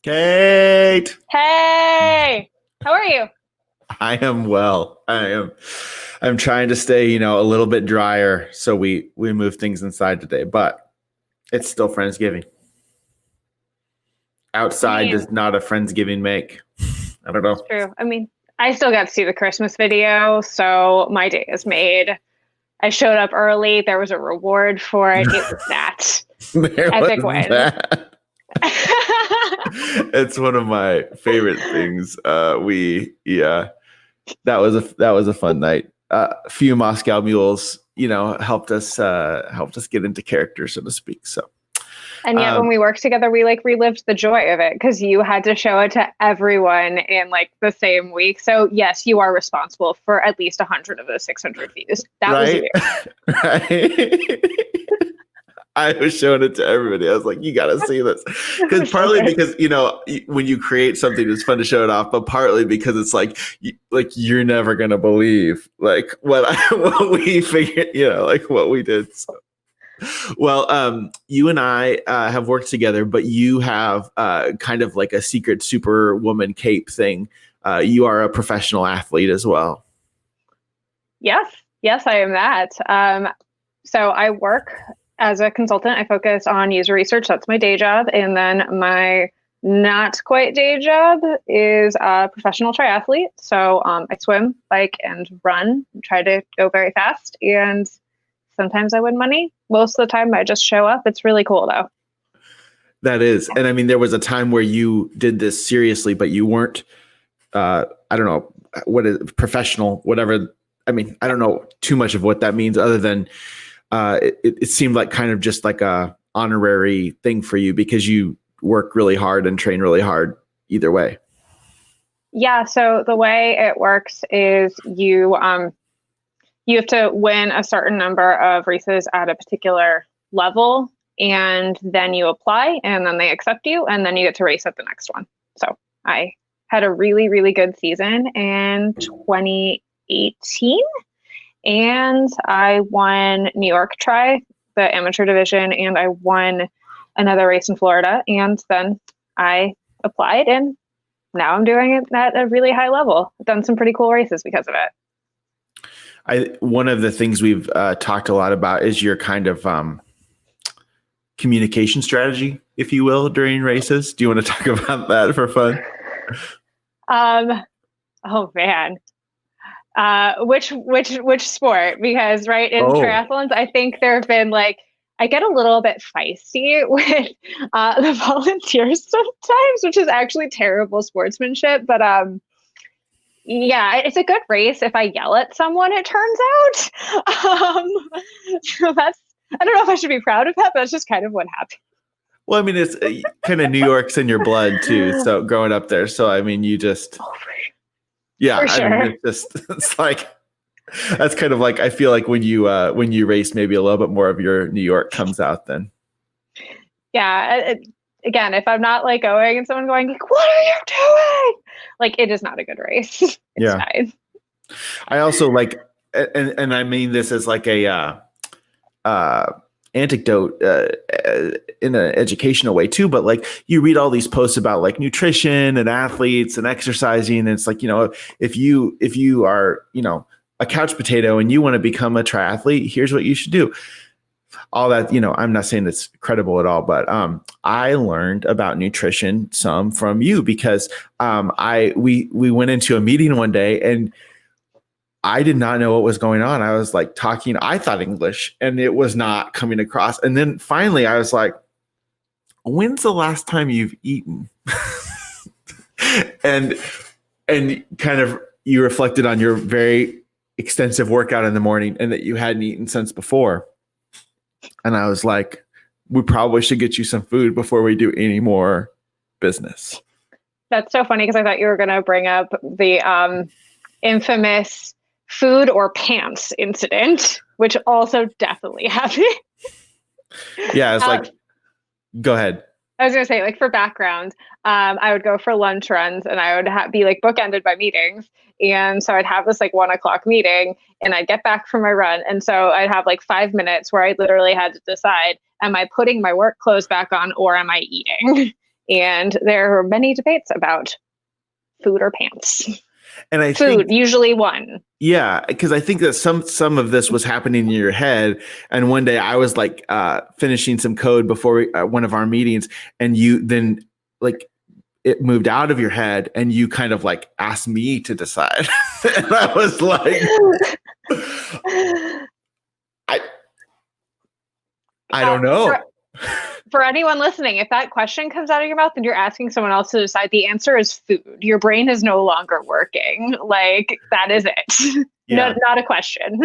Kate, Hey, how are you? I am well. I'm trying to stay, a little bit drier so we move things inside today, but it's still Friendsgiving. I Outside mean, does not a Friendsgiving make. I don't it's know. true. I still got to see the Christmas video, so my day is made. I showed up early. There was a reward for it. It was that There epic was win. that. It's one of my favorite things. That was a fun night. A few Moscow mules, helped us get into character, so to speak. So And yet, when um we worked together, we like relived the joy of it because you had to show it to everyone in like the same week. So yes, you are responsible for at least 100 of those 600 views. That was right? you. Right. I was showing it to everybody. I was like, you got to see this. It Because was so partly good. because, when you create something, it's fun to show it off, but partly because it's like you're never going to believe like what we figured, like what we did. So. Well, you and I have worked together, but you have kind of like a secret superwoman cape thing. You are a professional athlete as well. Yes, yes, I am that. So I work as a consultant. I focus on user research. That's my day job. And then my not quite day job is a professional triathlete. So I swim, bike, and run. Try to go very fast. And sometimes I win money. Most of the time I just show up. It's really cool though. That is. And I mean, there was a time where you did this seriously, but you weren't, I don't know, what is professional, whatever. I mean, I don't know too much of what that means other than it seemed like kind of just like a honorary thing for you because you work really hard and train really hard either way. Yeah, so the way it works is you have to win a certain number of races at a particular level, and then you apply, and then they accept you, and then you get to race at the next one. So I had a really, really good season in 2018, and I won New York Tri, the amateur division, and I won another race in Florida, and then I applied, and now I'm doing it at a really high level. I've done some pretty cool races because of it. One of the things we've talked a lot about is your kind of communication strategy, if you will, during races. Do you want to talk about that for fun? Oh man. Which sport? Because right in Oh, triathlons, I think there have been like I get a little bit feisty with the volunteers sometimes, which is actually terrible sportsmanship. But yeah, it's a good race if I yell at someone. It turns out. So that's I don't know if I should be proud of that, but that's just kind of what happened. well, I mean, it's kind of New York's in your blood too. So growing up there, so I mean, you just, Oh, yeah, for I mean, sure. it's just, it's like that's kind of like I feel like when you race, maybe a little bit more of your New York comes out then. Yeah. Again, if I'm not like going and someone going like, "What are you doing?" Like it is not a good race. It's Yeah, fine. I also like, and I mean this as like a uh, anecdote in an educational way too. But like you read all these posts about like nutrition and athletes and exercising, and it's like if you are a couch potato and you want to become a triathlete, here's what you should do. All that I'm not saying it's credible at all, but I learned about nutrition some from you because we went into a meeting one day and I did not know what was going on. I was like talking, I thought English and it was not coming across. And then finally I was like, when's the last time you've eaten? and and kind of you reflected on your very extensive workout in the morning and that you hadn't eaten since before. And I was like, we probably should get you some food before we do any more business. That's so funny because I thought you were going to bring up the infamous food or pants incident, which also definitely happened. Yeah, it's like, go ahead. I was going to say, like for background, I would go for lunch runs and I would be like bookended by meetings. And so I'd have this like 1 o'clock meeting and I'd get back from my run. And so I'd have like 5 minutes where I literally had to decide, am I putting my work clothes back on or am I eating? And there are many debates about food or pants. And I Food, think, usually one. yeah, because I think that some of this was happening in your head. And one day I was like finishing some code before one of our meetings, and you then like it moved out of your head, and you kind of like asked me to decide, and I was like, I don't know. For anyone listening, if that question comes out of your mouth and you're asking someone else to decide, the answer is food. Your brain is no longer working. Like, that is it. Yeah. No, not a question.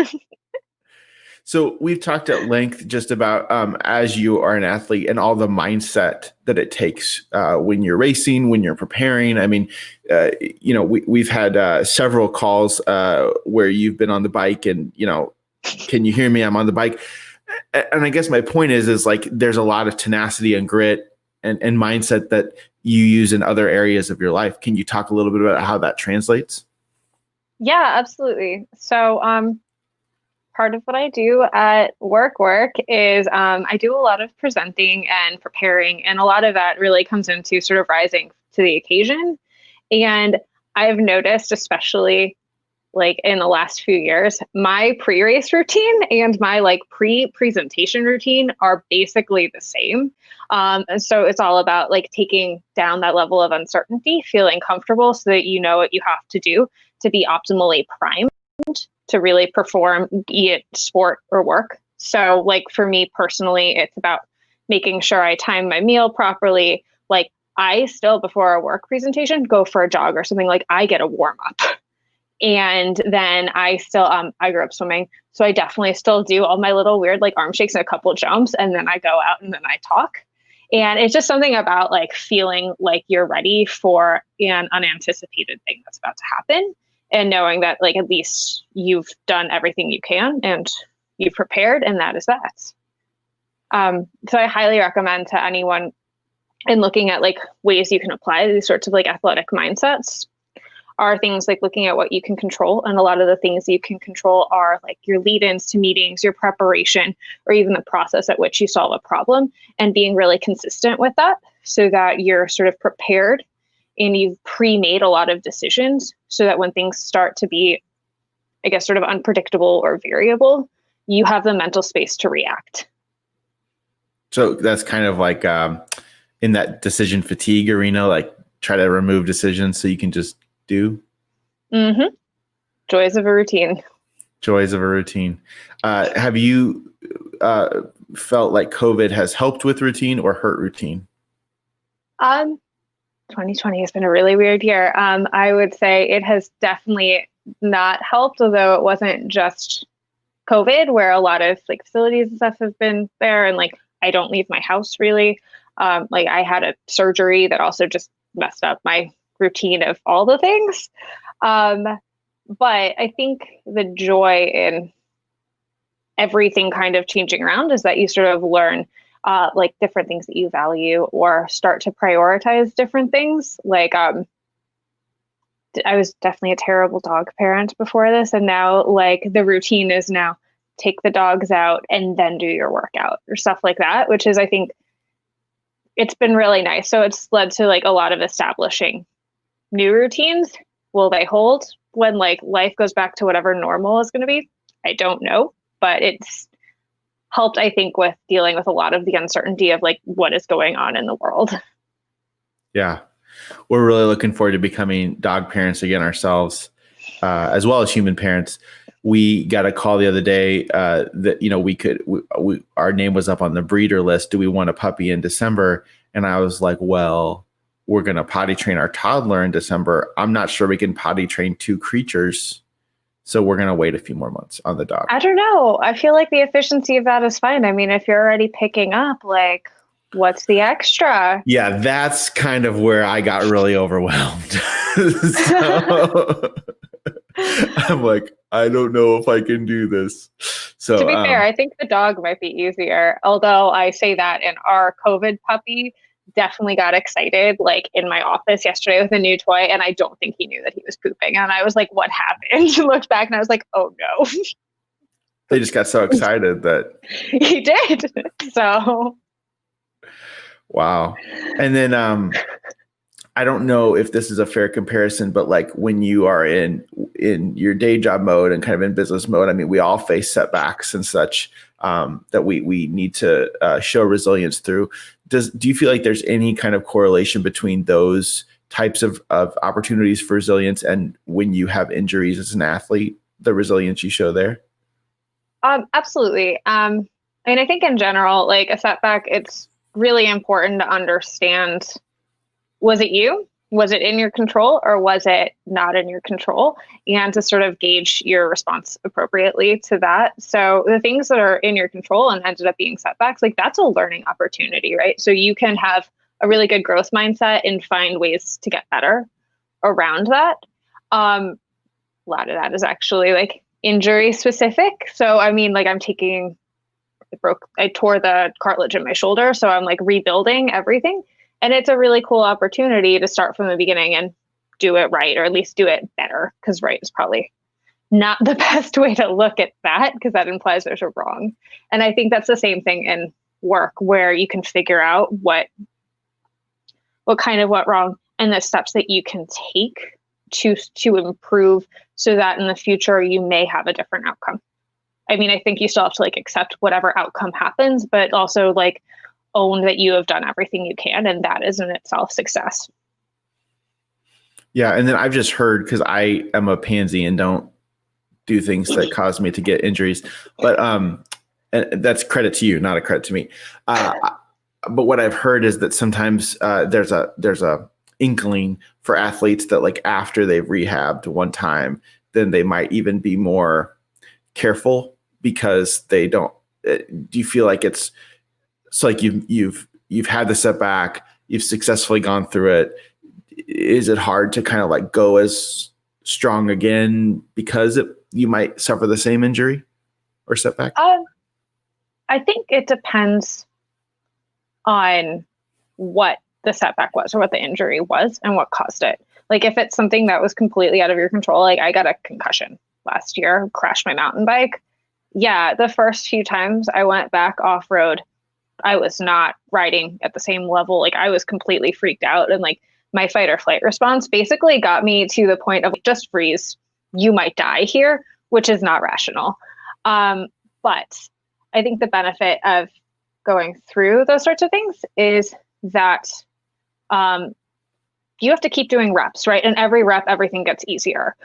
So we've talked at length just about as you are an athlete and all the mindset that it takes when you're racing, when you're preparing. I mean, we've had several calls where you've been on the bike and, can you hear me? I'm on the bike. And I guess my point is like there's a lot of tenacity and grit and mindset that you use in other areas of your life. Can you talk a little bit about how that translates? Yeah, absolutely. So part of what I do at work is I do a lot of presenting and preparing, and a lot of that really comes into sort of rising to the occasion. And I've noticed, especially like in the last few years, my pre-race routine and my like pre-presentation routine are basically the same. And so it's all about like taking down that level of uncertainty, feeling comfortable so that you know what you have to do to be optimally primed to really perform, be it sport or work. So like for me personally, it's about making sure I time my meal properly. Like I still, before a work presentation, go for a jog or something. Like I get a warm up. And then I still, I grew up swimming. So I definitely still do all my little weird like arm shakes and a couple jumps. And then I go out and then I talk. And it's just something about like feeling like you're ready for an unanticipated thing that's about to happen. And knowing that like at least you've done everything you can and you've prepared, and that is that. So I highly recommend to anyone in looking at like ways you can apply these sorts of like athletic mindsets are things like looking at what you can control. And a lot of the things you can control are like your lead-ins to meetings, your preparation, or even the process at which you solve a problem, and being really consistent with that so that you're sort of prepared and you've pre-made a lot of decisions so that when things start to be, I guess, sort of unpredictable or variable, you have the mental space to react. So that's kind of like in that decision fatigue arena, like try to remove decisions so you can just do. Mm-hmm. Joys of a routine. Joys of a routine. Have you felt like COVID has helped with routine or hurt routine? 2020 has been a really weird year. I would say it has definitely not helped, although it wasn't just COVID, where a lot of like facilities and stuff have been there, and like I don't leave my house really. Like I had a surgery that also just messed up my routine of all the things. But I think the joy in everything kind of changing around is that you sort of learn like different things that you value or start to prioritize different things. Like I was definitely a terrible dog parent before this. And now like the routine is now take the dogs out and then do your workout or stuff like that, which is, I think it's been really nice. So it's led to like a lot of establishing new routines. Will they hold when like life goes back to whatever normal is going to be? I don't know, but it's helped, I think, with dealing with a lot of the uncertainty of like what is going on in the world. Yeah. We're really looking forward to becoming dog parents again ourselves, as well as human parents. We got a call the other day that, our name was up on the breeder list. Do we want a puppy in December? And I was like, well, we're going to potty train our toddler in December. I'm not sure we can potty train two creatures. So we're going to wait a few more months on the dog. I don't know. I feel like the efficiency of that is fine. I mean, if you're already picking up, like, what's the extra? Yeah, that's kind of where I got really overwhelmed. So I'm like, I don't know if I can do this. So to be fair, I think the dog might be easier. Although I say that, and our COVID puppy definitely got excited like in my office yesterday with a new toy, and I don't think he knew that he was pooping. And I was like, what happened? Looked back and I was like, oh no. They just got so excited that he did. So Wow. And then I don't know if this is a fair comparison, but like when you are in your day job mode and kind of in business mode, I mean, we all face setbacks and such that we need to show resilience through. Do you feel like there's any kind of correlation between those types of opportunities for resilience and when you have injuries as an athlete, the resilience you show there? Absolutely. I think in general, like a setback, it's really important to understand, was it you? Was it in your control or was it not in your control? And to sort of gauge your response appropriately to that. So the things that are in your control and ended up being setbacks, like that's a learning opportunity, right? So you can have a really good growth mindset and find ways to get better around that. A lot of that is actually like injury specific. So I mean, like I tore the cartilage in my shoulder. So I'm like rebuilding everything. And it's a really cool opportunity to start from the beginning and do it right, or at least do it better, because right is probably not the best way to look at that, because that implies there's a wrong. And I think that's the same thing in work, where you can figure out what kind of went wrong and the steps that you can take to improve so that in the future you may have a different outcome. I mean, I think you still have to like accept whatever outcome happens, but also like own that you have done everything you can, and that is in itself success. Yeah, and then I've just heard, because I am a pansy and don't do things that cause me to get injuries, but and that's credit to you, not a credit to me. But what I've heard is that sometimes there's a inkling for athletes that like after they've rehabbed one time, then they might even be more careful because they don't. Do you feel like it's like you've had the setback, you've successfully gone through it? Is it hard to kind of like go as strong again because you might suffer the same injury or setback? I think it depends on what the setback was or what the injury was and what caused it. Like if it's something that was completely out of your control, like I got a concussion last year, crashed my mountain bike. Yeah, the first few times I went back off-road, I was not riding at the same level. Like I was completely freaked out, and like my fight or flight response basically got me to the point of just freeze. You might die here, which is not rational. But I think the benefit of going through those sorts of things is that you have to keep doing reps, right? And every rep, everything gets easier.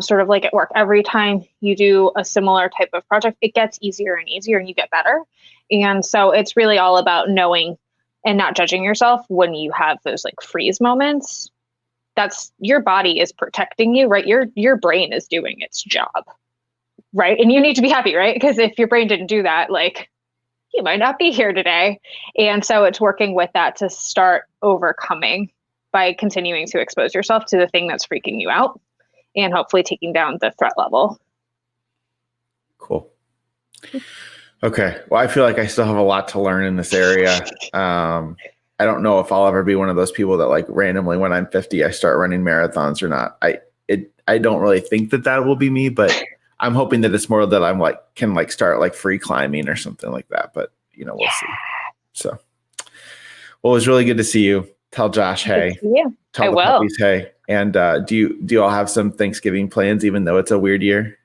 Sort of like at work, every time you do a similar type of project, it gets easier and easier and you get better. And so it's really all about knowing and not judging yourself when you have those like freeze moments. That's your body is protecting you, right? Your brain is doing its job, right? And you need to be happy, right? Because if your brain didn't do that, like you might not be here today. And so it's working with that to start overcoming by continuing to expose yourself to the thing that's freaking you out and hopefully taking down the threat level. Cool. Okay. Well, I feel like I still have a lot to learn in this area. I don't know if I'll ever be one of those people that like randomly when I'm 50, I start running marathons or not. I don't really think that will be me, but I'm hoping that it's more that I'm like, can like start like free climbing or something like that, but you know, we'll see. So, well, it was really good to see you. Tell Josh, hey, tell the puppies, hey. And do you all have some Thanksgiving plans, even though it's a weird year?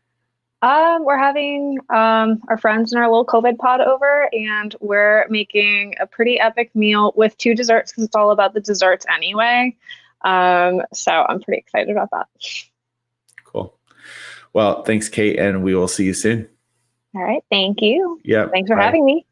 We're having our friends in our little COVID pod over, and we're making a pretty epic meal with 2 desserts because it's all about the desserts anyway. So I'm pretty excited about that. Cool. Well, thanks, Kate, and we will see you soon. All right. Thank you. Yeah. Thanks for having me.